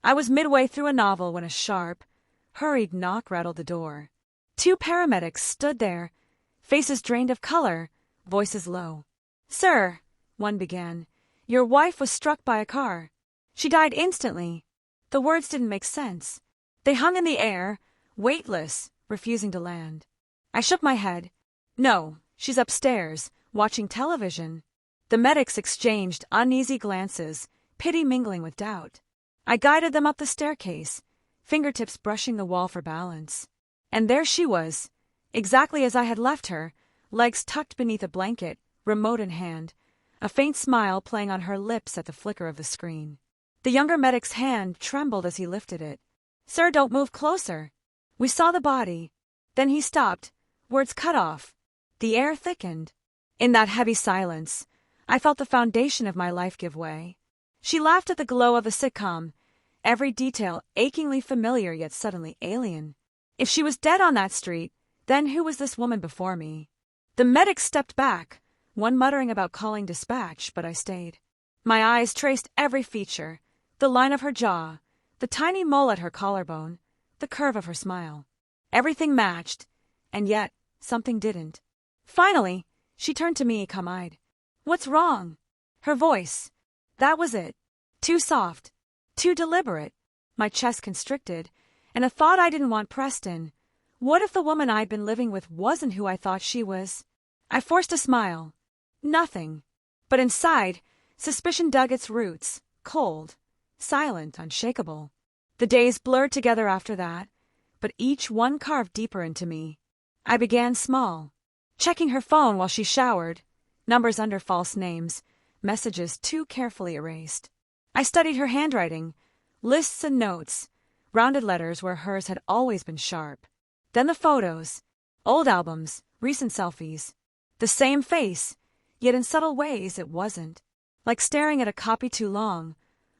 I was midway through a novel when a sharp, hurried knock rattled the door. 2 paramedics stood there, faces drained of color, voices low. "Sir," one began, "your wife was struck by a car. She died instantly." The words didn't make sense. They hung in the air, weightless, refusing to land. I shook my head. "No, she's upstairs, watching television." The medics exchanged uneasy glances, pity mingling with doubt. I guided them up the staircase, fingertips brushing the wall for balance. And there she was, exactly as I had left her, legs tucked beneath a blanket, remote in hand, a faint smile playing on her lips at the flicker of the screen. The younger medic's hand trembled as he lifted it. "Sir, don't move closer." We saw the body. Then he stopped, words cut off. The air thickened. In that heavy silence, I felt the foundation of my life give way. She laughed at the glow of the sitcom, every detail achingly familiar yet suddenly alien. If she was dead on that street, then who was this woman before me? The medics stepped back, one muttering about calling dispatch, but I stayed. My eyes traced every feature, the line of her jaw, the tiny mole at her collarbone, the curve of her smile. Everything matched, and yet something didn't. Finally, she turned to me, calm-eyed. "What's wrong?" Her voice. That was it. Too soft. Too deliberate. My chest constricted, and a thought I didn't want pressed in. What if the woman I'd been living with wasn't who I thought she was? I forced a smile. Nothing. But inside, suspicion dug its roots, cold, silent, unshakable. The days blurred together after that, but each one carved deeper into me. I began small, checking her phone while she showered, numbers under false names, messages too carefully erased. I studied her handwriting, lists and notes, rounded letters where hers had always been sharp. Then the photos, old albums, recent selfies. The same face, yet in subtle ways it wasn't. Like staring at a copy too long,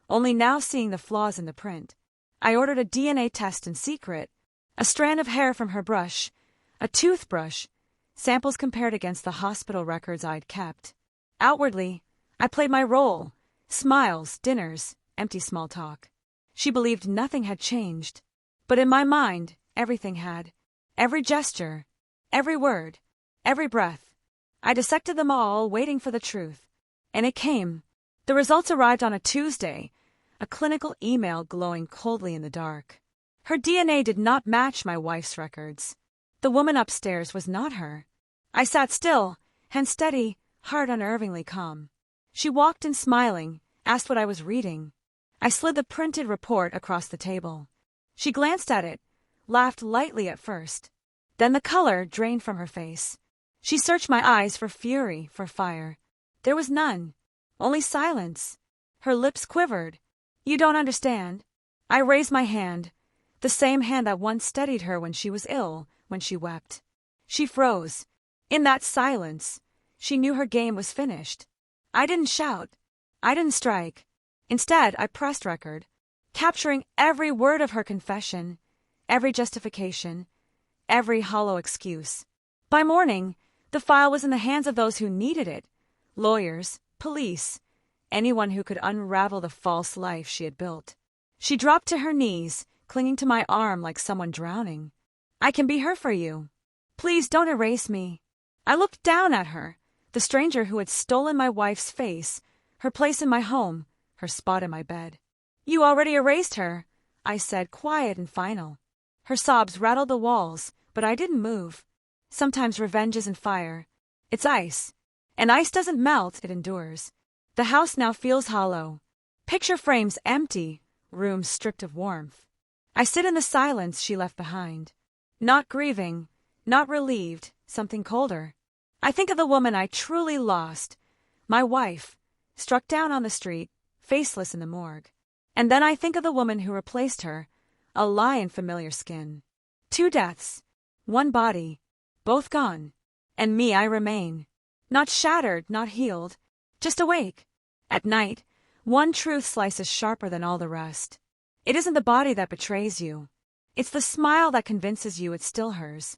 only now seeing the flaws in the print. I ordered a DNA test in secret, a strand of hair from her brush, a toothbrush, samples compared against the hospital records I'd kept. Outwardly, I played my role, smiles, dinners, empty small talk. She believed nothing had changed, but in my mind, everything had. Every gesture, every word, every breath. I dissected them all, waiting for the truth. And it came. The results arrived on a Tuesday, a clinical email glowing coldly in the dark. Her DNA did not match my wife's records. The woman upstairs was not her. I sat still, hand steady, heart unnervingly calm. She walked in smiling, asked what I was reading. I slid the printed report across the table. She glanced at it, laughed lightly at first. Then the color drained from her face. She searched my eyes for fury, for fire. There was none, only silence. Her lips quivered. "You don't understand." I raised my hand, the same hand that once steadied her when she was ill, when she wept. She froze. In that silence, she knew her game was finished. I didn't shout. I didn't strike. Instead, I pressed record, capturing every word of her confession, every justification, every hollow excuse. By morning, the file was in the hands of those who needed it, lawyers, police, anyone who could unravel the false life she had built. She dropped to her knees, clinging to my arm like someone drowning. "I can be her for you. Please don't erase me." I looked down at her, the stranger who had stolen my wife's face, her place in my home, her spot in my bed. "You already erased her," I said, quiet and final. Her sobs rattled the walls, but I didn't move. Sometimes revenge isn't fire. It's ice. And ice doesn't melt, it endures. The house now feels hollow. Picture frames empty, rooms stripped of warmth. I sit in the silence she left behind. Not grieving, not relieved, something colder. I think of the woman I truly lost, my wife, struck down on the street, faceless in the morgue. And then I think of the woman who replaced her, a lie in familiar skin. 2 deaths, 1 body, both gone. And me, I remain. Not shattered, not healed, just awake. At night, one truth slices sharper than all the rest. It isn't the body that betrays you. It's the smile that convinces you it's still hers.